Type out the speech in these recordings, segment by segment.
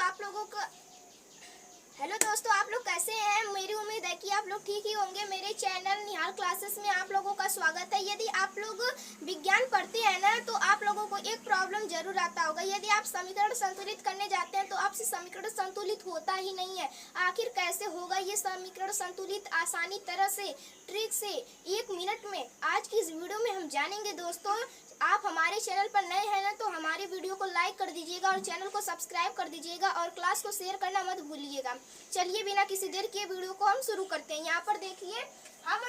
आप लोगों का हेलो दोस्तों, आप लोग कैसे हैं। मेरी उम्मीद है कि आप लोग ठीक ही होंगे। मेरे चैनल निहाल क्लासेस में आप लोगों का स्वागत है। यदि आप लोग विज्ञान पढ़ते हैं ना, तो आप लोगों को एक प्रॉब्लम जरूर आता होगा। यदि आप समीकरण संतुलित करने जाते हैं तो आपसे समीकरण संतुलित होता ही नहीं है। आखिर कैसे होगा ये समीकरण संतुलित आसानी तरह से, ट्रिक से, 1 मिनट में आज की इस वीडियो में हम जानेंगे। दोस्तों, आप हमारे चैनल पर नए हैं ना, तो हमारे वीडियो को लाइक कर दीजिएगा और चैनल को सब्सक्राइब कर दीजिएगा और क्लास को शेयर करना मत भूलिएगा। चलिए बिना किसी देर के वीडियो को हम शुरू करते हैं। यहाँ पर देखिए, हम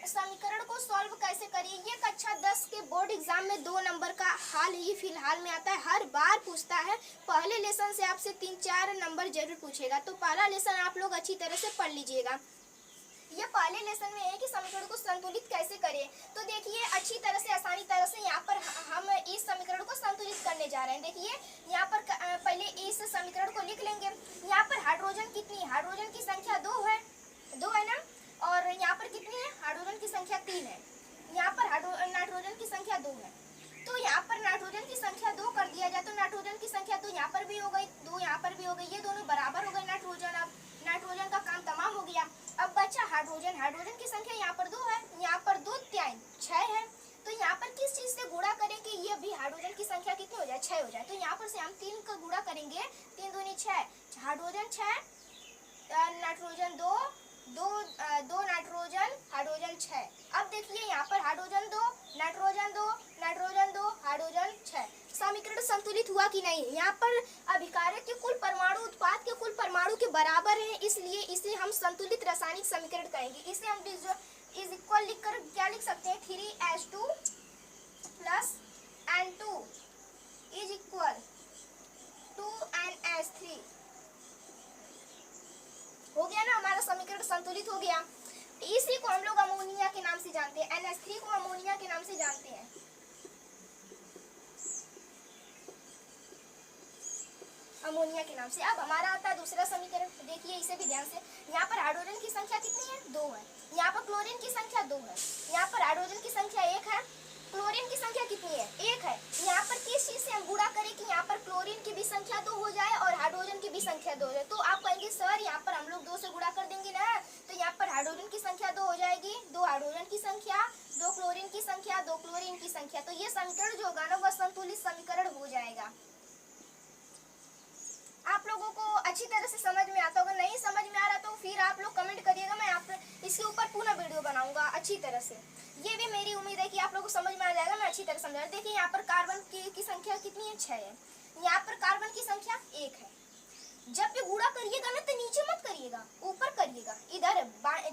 समीकरण को सॉल्व कैसे करिए। ये कक्षा 10 के बोर्ड एग्जाम में 2 नंबर का हाल ही फिलहाल में आता है, हर बार पूछता है। पहले लेसन से आपसे 3-4 नंबर जरूर पूछेगा, तो पहला लेसन आप लोग अच्छी तरह से पढ़ लीजिएगा। ये पहले लेसन में है कि समीकरण को संतुलित कैसे करें। तो देखिए, अच्छी तरह से, आसानी तरह से यहाँ पर हम इस समीकरण को संतुलित करने जा रहे हैं। देखिए, यहाँ पर पहले इस समीकरण को लिख लेंगे। यहाँ पर हाइड्रोजन कितनी, हाइड्रोजन की संख्या 2 है ना, और यहाँ पर कितनी है, हाइड्रोजन की संख्या 3 है। यहाँ पर नाइट्रोजन की संख्या 2 है। तो यहाँ पर नाइट्रोजन की संख्या 2 कर दिया जाए तो नाइट्रोजन की संख्या 2 यहाँ पर भी हो गई, 2 यहाँ पर भी हो गई, ये दोनों बराबर हो गए नाइट्रोजन। अब नाइट्रोजन का काम तमाम हो गया। अब बचा हाइड्रोजन। हाइड्रोजन की संख्या यहाँ पर 2 है, यहाँ पर 2 3 6 है। तो यहाँ पर किस चीज से गुणा करें कि ये भी हाइड्रोजन की संख्या कितनी हो जाए, 6 हो जाए। तो यहाँ पर से हम 3 का गुणा करेंगे, 3 दूनी 6, हाइड्रोजन 6, नाइट्रोजन 2, 2 नाइट्रोजन, हाइड्रोजन 6। अब देखिए, यहाँ पर हाइड्रोजन 2, नाइट्रोजन 2, नाइट्रोजन 2, हाइड्रोजन 6। समीकरण संतुलित हुआ कि नहीं। यहाँ पर अभिकारक के कुल परमाणु उत्पाद के कुल परमाणु के बराबर है, इसलिए इसे हम संतुलित रासायनिक समीकरण कहेंगे। इसे हम इज इक्वल लिखकर क्या लिख सकते हैं, 3H2 plus N2 is equal 2NH3। हो गया ना, हमारा समीकरण संतुलित हो गया। इसी को हम लोग अमोनिया के नाम से जानते हैं, NH3 को अमोनिया के नाम से जानते हैं। अमोनिया के नाम से। अब हमारा आता है दूसरा समीकरण। देखिए, इसे भी ध्यान से। यहाँ पर हाइड्रोजन की संख्या कितनी है, 2 है। यहाँ पर क्लोरीन की संख्या 2 है। यहाँ पर हाइड्रोजन की संख्या 1 है, क्लोरीन की संख्या कितनी है, 1 है। यहाँ पर किस चीज से हम गुणा करें कि यहाँ पर क्लोरीन की भी संख्या 2 हो जाए और हाइड्रोजन की भी संख्या 2 हो जाए। तो आप कहेंगे सर, यहाँ पर हम लोग 2 से गुणा कर देंगे ना, तो यहाँ पर हाइड्रोजन की संख्या 2 हो जाएगी, 2 हाइड्रोजन की संख्या, 2 क्लोरीन की संख्या, 2 क्लोरीन की संख्या। तो ये समीकरण जो होगा ना, वह संतुलित समीकरण हो जाएगा। आप लोगों को अच्छी तरह से समझ में आता होगा। नहीं समझ में आ रहा तो फिर आप लोग कमेंट करिएगा, मैं आप इसके ऊपर पुनः वीडियो बनाऊंगा अच्छी तरह से। ये भी मेरी उम्मीद है कि आप लोगों को समझ में आ जाएगा, मैं अच्छी तरह समझा। देखिए, यहाँ पर कार्बन की संख्या कितनी है, 6 है। यहाँ पर कार्बन की संख्या 1 है। जब भी गुणा करिएगा ना, तो नीचे मत करिएगा, ऊपर करिएगा, इधर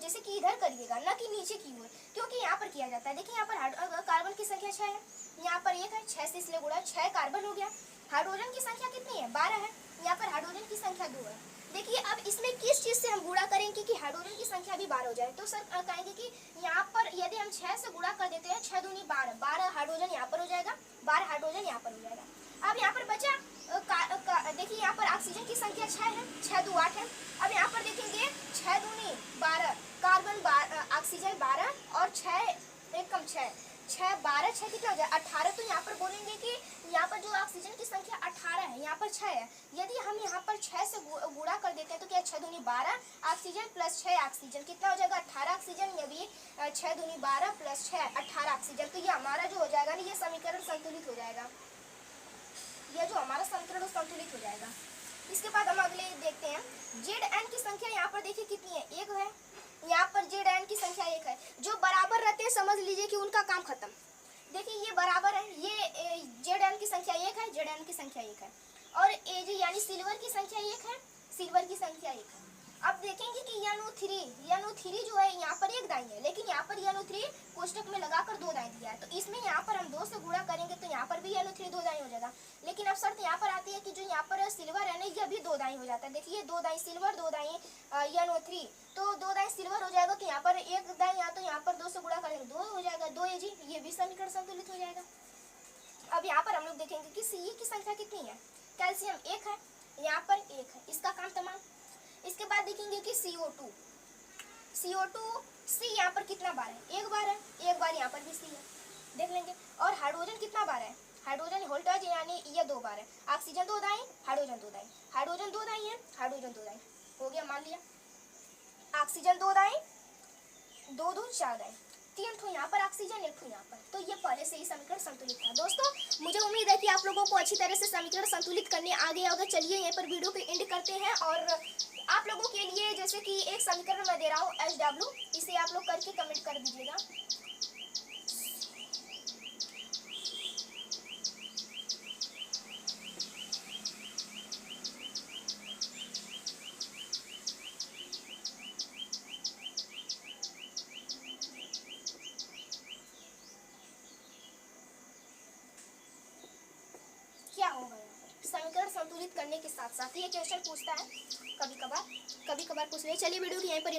जैसे कि इधर करिएगा, ना कि नीचे की ओर, क्योंकि यहाँ पर किया जाता है। देखिए, यहाँ पर कार्बन की संख्या 6 है, यहाँ पर 1 है, 6 से इसलिए गुणा, 6 कार्बन हो गया। हाइड्रोजन की संख्या कितनी है, 12 है। यहाँ पर हाइड्रोजन की संख्या 2 है। देखिए, अब इसमें किस चीज से हम गुणा करेंगे कि हाइड्रोजन की संख्या भी 12 हो जाए। तो सर कहेंगे कि यहाँ पर यदि हम 6 से गुणा कर देते हैं, 6 दूनी 12, 12 हाइड्रोजन यहाँ पर हो जाएगा, 12 हाइड्रोजन यहाँ पर हो जाएगा। अब यहाँ पर बचा देखिए, यहाँ पर ऑक्सीजन की संख्या 6 है, 6 2 8 है। अब यहाँ पर देखेंगे, 6 दूनी 12, कार्बन ऑक्सीजन 12 और 6 एक कम 6, 6 12 6 कितना हो जाए, 18। तो यहाँ पर बोलेंगे कि यहाँ पर जो ऑक्सीजन की संख्या 18 है, यहाँ पर 6 है। यदि हम यहाँ पर 6 से गुणा कर देते हैं तो क्या, 6 दूनी 12 ऑक्सीजन प्लस 6 ऑक्सीजन कितना हो जाएगा, 18 ऑक्सीजन। ये भी 6 दूनी 12 प्लस 6 18 ऑक्सीजन। तो ये हमारा जो हो जाएगा ना, ये समीकरण संतुलित हो जाएगा। यह जो हमारा समीकरण संतुलित हो जाएगा। इसके बाद हम अगले देखते हैं। Zn की संख्या यहाँ पर देखिए कितनी है, 1 है। यहाँ पर Zn की संख्या 1 है। जो बराबर रहते हैं समझ लीजिए कि उनका काम खत्म। देखिए, ये बराबर है, ये Zn की संख्या 1 है, Zn की संख्या 1 है, और Ag यानी सिल्वर की संख्या 1 है, सिल्वर की संख्या 1 है। अब देखेंगे कि NO3 जो है यहाँ पर 1 दाई है, लेकिन यहाँ पर NO3 कोष्टक में लगाकर 2 दाई दिया है। तो इसमें यहाँ पर हम 2 से गुणा करेंगे तो यहाँ पर भी NO3 2 दाई हो जाएगा। लेकिन अब शर्त यहाँ पर आती है कि जो यहाँ पर सिल्वर है ना, यह भी 2 दाई हो जाता है। देखिए, 2 दाई सिल्वर, 2 दाई NO3, तो 2 दाई सिल्वर हो जाएगा। तो यहाँ पर 1 दाई, यहाँ तो यहाँ पर 2 से गुणा करेंगे 2 हो जाएगा, 2 Ag, ये भी समीकरण संतुलित हो जाएगा। अब यहाँ पर हम लोग देखेंगे कि Ca की संख्या कितनी है, कैल्शियम 1 है, यहाँ पर 1 है, इसका काम तमाम। इसके बाद देखेंगे कि CO2 C यहाँ पर कितना बार है, 1 बार है, 1 बार यहाँ पर भी C है, देख लेंगे। और हाइड्रोजन कितना बार है, हाइड्रोजन वोल्टेज यानी ये 2 बार है। ऑक्सीजन 2 दाएं, हाइड्रोजन 2 दाएं, हाइड्रोजन 2 दाएं है, हाइड्रोजन 2 दाएं, हो गया मान लिया। ऑक्सीजन 2 दाएं, 2 2 4 दाएं, 3 ठो यहाँ पर ऑक्सीजन, 1 ठो यहाँ पर, तो ये पहले से ही समीकरण संतुलित था। दोस्तों मुझे उम्मीद है कि आप लोगों को अच्छी तरह से समीकरण संतुलित करने आ गया होगा। चलिए यहीं पर वीडियो को एंड करते हैं और आप लोगों के लिए जैसे कि एक समीकरण मैं दे रहा हूँ HW, इसे आप लोग करके कमेंट कर दीजिएगा। क्या होगा यहाँ पर समीकरण संतुलित करने के साथ साथ ये क्वेश्चन पूछता है, कभी कभार पूछ ले। चलिए वीडियो की यहीं पर